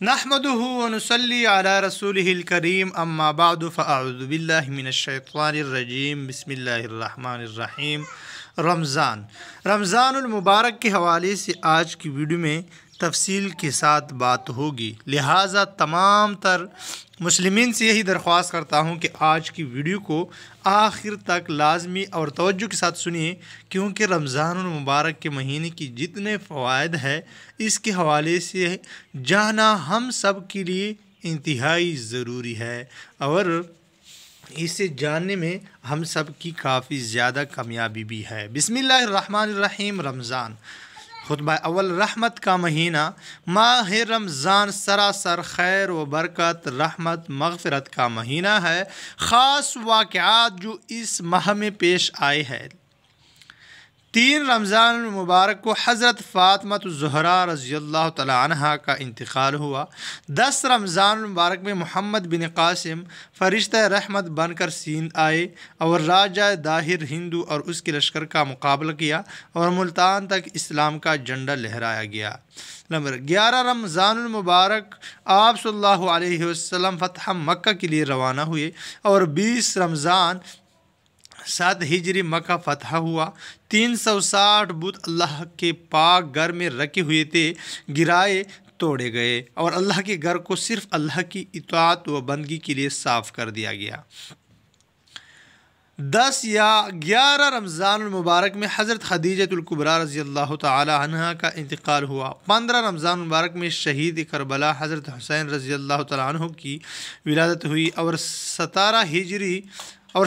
نحمده ونصلي على رسوله الكريم اما بعد فاعوذ بالله من الشیطان الرجیم بسم اللہ الرحمن الرحیم۔ رمضان المبارک کے حوالے سے آج کی ویڈیو میں تفصیل کے ساتھ بات ہوگی، لہٰذا تمام تر مسلمین سے یہی درخواست کرتا ہوں کہ آج کی ویڈیو کو آخر تک لازمی اور توجہ کے ساتھ سنیے، کیونکہ رمضان المبارک کے مہینے کی جتنے فوائد ہیں اس کے حوالے سے جاننا ہم سب کے لیے انتہائی ضروری ہے، اور اسے جاننے میں ہم سب کی کافی زیادہ کامیابی بھی ہے۔ بسم اللہ الرحمن الرحیم۔ رمضان خطبہ اول، رحمت کا مہینہ۔ ماہ رمضان سراسر خیر و برکت، رحمت، مغفرت کا مہینہ ہے۔ خاص واقعات جو اس ماہ میں پیش آئے ہیں: 3 رمضان المبارک کو حضرت فاطمہ الزہرا رضی اللہ تعالی عنہا کا انتقال ہوا۔ 10 رمضان المبارک میں محمد بن قاسم فرشتہ رحمت بن کر سندھ آئے اور راجہ داہر ہندو اور اس کے لشکر کا مقابلہ کیا اور ملتان تک اسلام کا جھنڈا لہرایا گیا۔ نمبر 11 رمضان المبارک آپ صلی اللہ علیہ وسلم فتح مکہ کے لیے روانہ ہوئے اور 20 رمضان 7 ہجری مکہ فتح ہوا۔ 360 بت اللہ کے پاک گھر میں رکھے ہوئے تھے، گرائے توڑے گئے اور اللہ کے گھر کو صرف اللہ کی اطاعت و بندگی کے لیے صاف کر دیا گیا۔ 10 یا 11 رمضان المبارک میں حضرت خدیجہ الکبریٰ رضی اللہ تعالی عنہا کا انتقال ہوا۔ 15 رمضان المبارک میں شہید کربلا حضرت حسین رضی اللہ تعالی عنہ کی ولادت ہوئی اور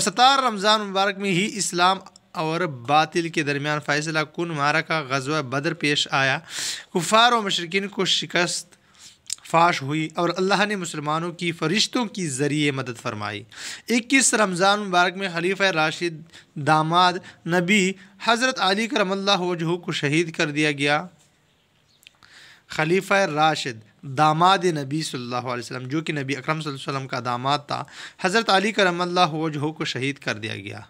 17 رمضان المبارک میں ہی اسلام اور باطل کے درمیان فیصلہ کن معرکہ غزوہ بدر پیش آیا۔ کفار و مشرکین کو شکست فاش ہوئی اور اللہ نے مسلمانوں کی فرشتوں کی ذریعے مدد فرمائی۔ 21 رمضان مبارک میں خلیفہ راشد داماد نبی حضرت علی کرم اللہ وجہہ کو شہید کر دیا گیا۔ خلیفہ راشد داماد نبی صلی اللہ علیہ وسلم، جو کہ نبی اکرم صلی اللہ علیہ وسلم کا داماد تھا، حضرت علی کرم اللہ وجہہ کو شہید کر دیا گیا،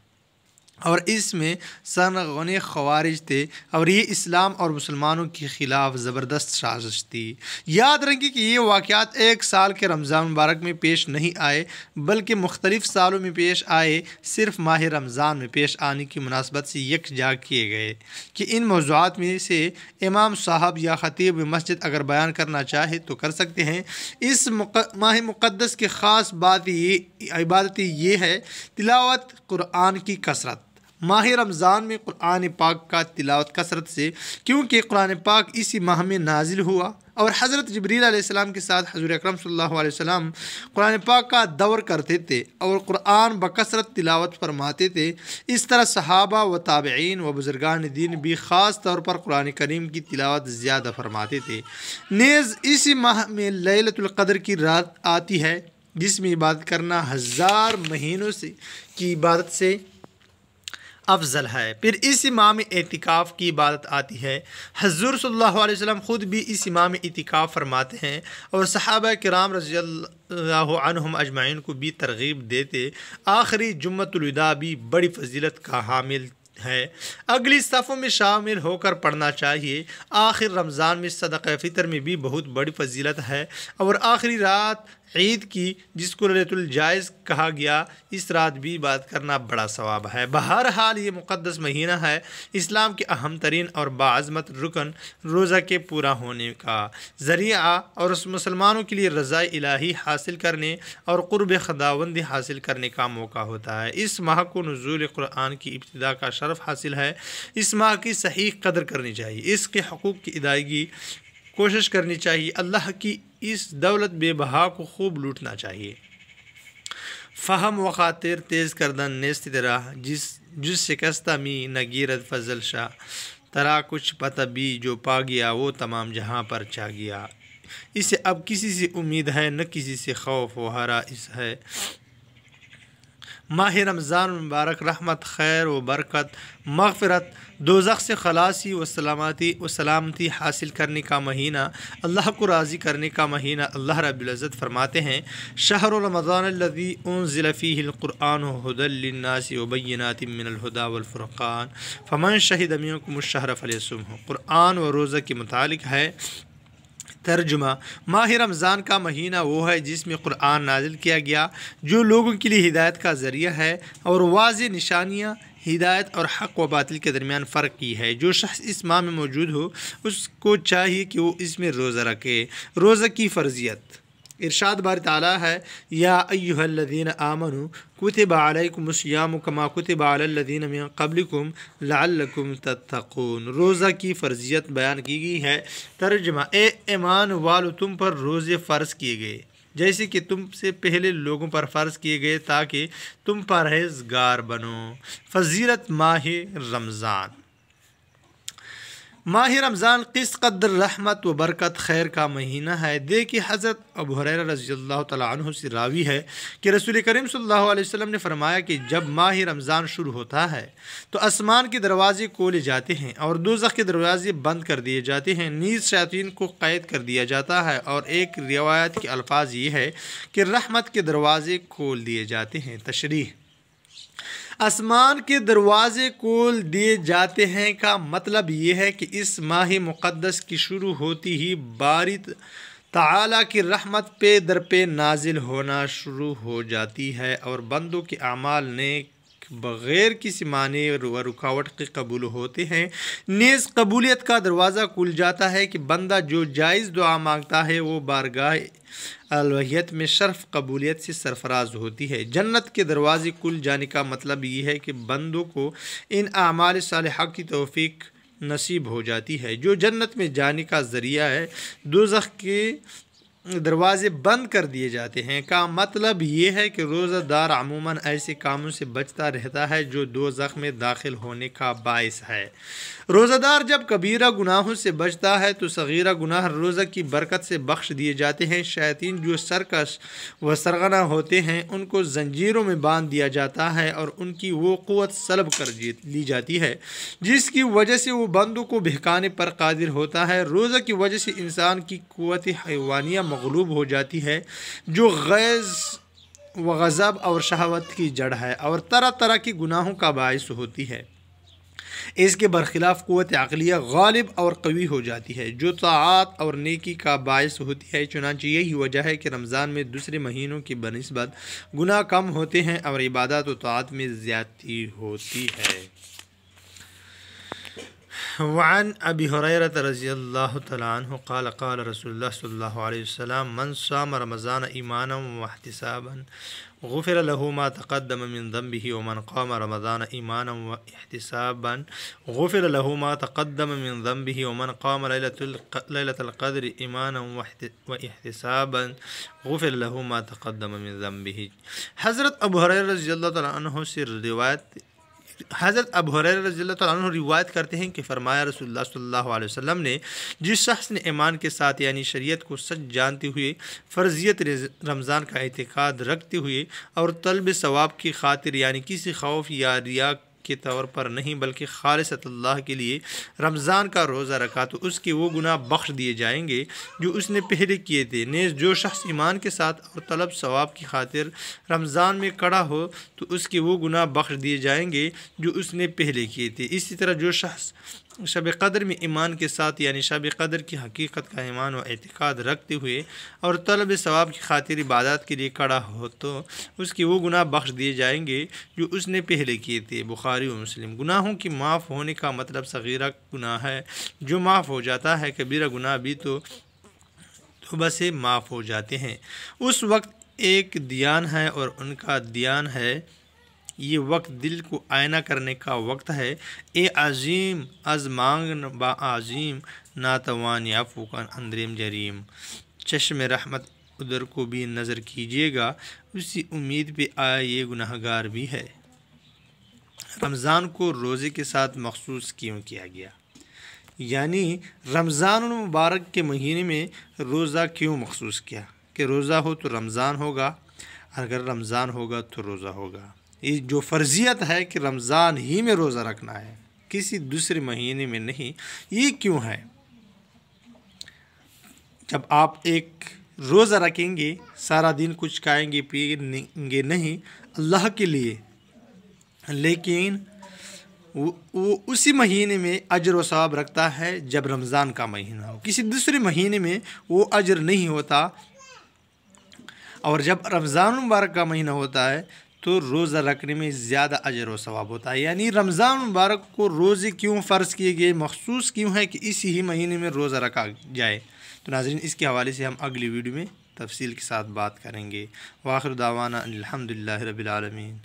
اور اس میں سرغن خوارج تھے اور یہ اسلام اور مسلمانوں کے خلاف زبردست سازش تھی۔ یاد رکھیں کہ یہ واقعات ایک سال کے رمضان مبارک میں پیش نہیں آئے بلکہ مختلف سالوں میں پیش آئے، صرف ماہ رمضان میں پیش آنے کی مناسبت سے یکجا کیے گئے کہ ان موضوعات میں سے امام صاحب یا خطیب مسجد اگر بیان کرنا چاہے تو کر سکتے ہیں۔ اس ماہ مقدس کی خاص عبادت یہ ہے تلاوت قرآن کی کثرت۔ ماہ رمضان میں قرآن پاک کا تلاوت کثرت سے، کیونکہ قرآن پاک اسی ماہ میں نازل ہوا اور حضرت جبریل علیہ السلام کے ساتھ حضور اکرم صلی اللہ علیہ وسلم قرآن پاک کا دور کرتے تھے اور قرآن بکثرت تلاوت فرماتے تھے۔ اس طرح صحابہ و تابعین و بزرگان دین بھی خاص طور پر قرآن کریم کی تلاوت زیادہ فرماتے تھے۔ نیز اسی ماہ میں لیلۃ القدر کی رات آتی ہے جس میں عبادت کرنا 1000 مہینوں کی عبادت سے افضل ہے۔ پھر اسی ماہ میں اعتکاف کی عبادت آتی ہے۔ حضور صلی اللہ علیہ وسلم خود بھی اسی ماہ میں اعتکاف فرماتے ہیں اور صحابہ کرام رضی اللہ عنہم اجمعین کو بھی ترغیب دیتے۔ آخری جمعۃ الوداع بھی بڑی فضیلت کا حامل ہے، اگلی صفوں میں شامل ہو کر پڑھنا چاہیے۔ آخر رمضان میں صدقہ فطر میں بھی بہت بڑی فضیلت ہے، اور آخری رات عید کی جس کو لیلۃ الجائز کہا گیا، اس رات بھی عبادت کرنا بڑا ثواب ہے۔ بہرحال یہ مقدس مہینہ ہے اسلام کے اہم ترین اور باعظمت رکن روزہ کے پورا ہونے کا ذریعہ اور مسلمانوں کے لیے رضا الہی حاصل کرنے اور قرب خداوندی حاصل کرنے کا موقع ہوتا ہے۔ اس ماہ کو نزول قرآن کی ابتدا کا شرف حاصل ہے۔ اس ماہ کی صحیح قدر کرنی چاہیے، اس کے حقوق کی ادائیگی کوشش کرنی چاہیے، اللہ کی اس دولت بے بہا کو خوب لوٹنا چاہیے۔ فہم و خاطر تیز کردن نیست تیرا، جس شکستہ می نگیرد فضل شاہ، ترا کچھ پتہ بھی جو پا گیا وہ تمام جہاں پر چا گیا۔ اسے اب کسی سے امید ہے نہ کسی سے خوف، و ہرا اس ہے۔ ماہ رمضان مبارک رحمت، خیر و برکت، مغفرت، دوزخ سے خلاصی و سلامتی حاصل کرنے کا مہینہ، اللہ کو راضی کرنے کا مہینہ۔ اللہ رب العزت فرماتے ہیں: شہر رمضان الذی انزل فیہ القرآن ھدی للناس وبینات من الھدی والفرقان فمن شہد منکم الشہر فلیصمہ۔ قرآن و روزہ کے متعلق ہے ترجمہ: ماہ رمضان کا مہینہ وہ ہے جس میں قرآن نازل کیا گیا، جو لوگوں کے لیے ہدایت کا ذریعہ ہے اور واضح نشانیاں ہدایت اور حق و باطل کے درمیان فرق کی ہے۔ جو شخص اس ماہ میں موجود ہو اس کو چاہیے کہ وہ اس میں روزہ رکھے۔ روزہ کی فرضیت، ارشاد باری تعالیٰ ہے: یا ایھا الذین آمنوا کتب علیکم الصیام کما کتب علی الذین من قبلکم لعلکم تتقون۔ روزہ کی فرضیت بیان کی گئی ہے۔ ترجمہ: اے ایمان والو، تم پر روزے فرض کیے گئے جیسے کہ تم سے پہلے لوگوں پر فرض کیے گئے تاکہ تم پرہیزگار بنو۔ فضیلت ماہ رمضان: ماہ رمضان قس قدر رحمت و برکت خیر کا مہینہ ہے۔ دیکھیے حضرت ابو ہریرہ رضی اللہ تعالیٰ عنہ سے راوی ہے کہ رسول کریم صلی اللہ علیہ وسلم نے فرمایا کہ جب ماہ رمضان شروع ہوتا ہے تو آسمان کے دروازے کھولے جاتے ہیں اور دوزخ کے دروازے بند کر دیے جاتے ہیں، نیز شیاطین کو قید کر دیا جاتا ہے، اور ایک روایت کے الفاظ یہ ہے کہ رحمت کے دروازے کھول دیے جاتے ہیں۔ تشریح: آسمان کے دروازے کھول دیے جاتے ہیں کا مطلب یہ ہے کہ اس ماہ مقدس کی شروع ہوتی ہی باری تعالیٰ کی رحمت پہ در پہ نازل ہونا شروع ہو جاتی ہے اور بندوں کے اعمال نیک بغیر کسی معنی و رکاوٹ کے قبول ہوتے ہیں۔ نیز قبولیت کا دروازہ کھل جاتا ہے کہ بندہ جو جائز دعا مانگتا ہے وہ بارگاہ الوہیت میں شرف قبولیت سے سرفراز ہوتی ہے۔ جنت کے دروازے کھل جانے کا مطلب یہ ہے کہ بندوں کو ان اعمال صالحہ کی توفیق نصیب ہو جاتی ہے جو جنت میں جانے کا ذریعہ ہے۔ دوزخ کے دروازے بند کر دیے جاتے ہیں کا مطلب یہ ہے کہ روزہ دار عموماً ایسے کاموں سے بچتا رہتا ہے جو دوزخ میں داخل ہونے کا باعث ہے۔ روزہ دار جب کبیرہ گناہوں سے بچتا ہے تو صغیرہ گناہ روزہ کی برکت سے بخش دیے جاتے ہیں۔ شیاطین جو سرکش و سرغنہ ہوتے ہیں ان کو زنجیروں میں باندھ دیا جاتا ہے اور ان کی وہ قوت سلب کر لی جاتی ہے جس کی وجہ سے وہ بندوں کو بہکانے پر قادر ہوتا ہے۔ روزہ کی وجہ سے انسان کی قوت حیوانیہ مغلوب ہو جاتی ہے جو غیظ و غضب اور شہوت کی جڑ ہے اور طرح طرح کے گناہوں کا باعث ہوتی ہے۔ اس کے برخلاف قوت عقلیہ غالب اور قوی ہو جاتی ہے جو طاعات اور نیکی کا باعث ہوتی ہے۔ چنانچہ یہی وجہ ہے کہ رمضان میں دوسرے مہینوں کی بنسبت گناہ کم ہوتے ہیں اور عبادات و طاعات میں زیادتی ہوتی ہے۔ وعن ابی ہریرہ رضی اللہ تعالیٰ عنہ قال قال رسول اللہ صلی اللہ علیہ وسلم: من صام رمضان ایمانا واحتسابا غفر له ما تقدم من ذنبه ومن قام رمضان ایمانا واحتسابا غفر له ما تقدم من ذنبه ومن قام ليلة القدر ایمانا واحتسابا غفر له ما تقدم من ذنبه۔ حضرت ابو ہریرہ رضی اللہ تعالیٰ عنہ سے روایت کرتے ہیں کہ فرمایا رسول اللہ صلی اللہ علیہ وسلم نے: جس شخص نے ایمان کے ساتھ یعنی شریعت کو سچ جانتے ہوئے فرضیت رمضان کا اعتقاد رکھتے ہوئے اور طلب ثواب کی خاطر یعنی کسی خوف یا ریا کے طور پر نہیں بلکہ خالصۃ اللہ کے لیے رمضان کا روزہ رکھا تو اس کے وہ گناہ بخش دیے جائیں گے جو اس نے پہلے کیے تھے۔ نیز جو شخص ایمان کے ساتھ اور طلب ثواب کی خاطر رمضان میں کھڑا ہو تو اس کے وہ گناہ بخش دیے جائیں گے جو اس نے پہلے کیے تھے۔ اسی طرح جو شخص شب قدر میں ایمان کے ساتھ یعنی شب قدر کی حقیقت کا ایمان و اعتقاد رکھتے ہوئے اور طلب ثواب کی خاطر عبادات کے لیے کھڑا ہو تو اس کے وہ گناہ بخش دیے جائیں گے جو اس نے پہلے کیے تھے۔ بخاری و مسلم۔ گناہوں کی معاف ہونے کا مطلب صغیرہ گناہ ہے جو معاف ہو جاتا ہے، کبیرہ گناہ بھی توبہ سے معاف ہو جاتے ہیں۔ اس وقت ایک دیان ہے اور ان کا دیان ہے یہ وقت دل کو آئینہ کرنے کا وقت ہے۔ اے عظیم از مانگن با عظیم ناتوان عفو کن اندریم جریم، چشم رحمت ادھر کو بھی نظر کیجیے گا، اسی امید پہ آیا یہ گناہ گار بھی ہے۔ رمضان کو روزے کے ساتھ مخصوص کیوں کیا گیا؟ یعنی رمضان المبارک کے مہینے میں روزہ کیوں مخصوص کیا کہ روزہ ہو تو رمضان ہوگا، اگر رمضان ہوگا تو روزہ ہوگا۔ یہ جو فرضیت ہے کہ رمضان ہی میں روزہ رکھنا ہے، کسی دوسرے مہینے میں نہیں، یہ کیوں ہے؟ جب آپ ایک روزہ رکھیں گے، سارا دن کچھ کھائیں گے پیئیں گے نہیں اللہ کے لیے، لیکن وہ اسی مہینے میں اجر و ثواب رکھتا ہے جب رمضان کا مہینہ ہو، کسی دوسرے مہینے میں وہ اجر نہیں ہوتا۔ اور جب رمضان مبارک کا مہینہ ہوتا ہے تو روزہ رکھنے میں زیادہ اجر و ثواب ہوتا ہے۔ یعنی رمضان مبارک کو روزے کیوں فرض کیے گئے، مخصوص کیوں ہے کہ اسی ہی مہینے میں روزہ رکھا جائے۔ تو ناظرین، اس کے حوالے سے ہم اگلی ویڈیو میں تفصیل کے ساتھ بات کریں گے۔ وآخر دعوانا الحمدللہ رب العالمین۔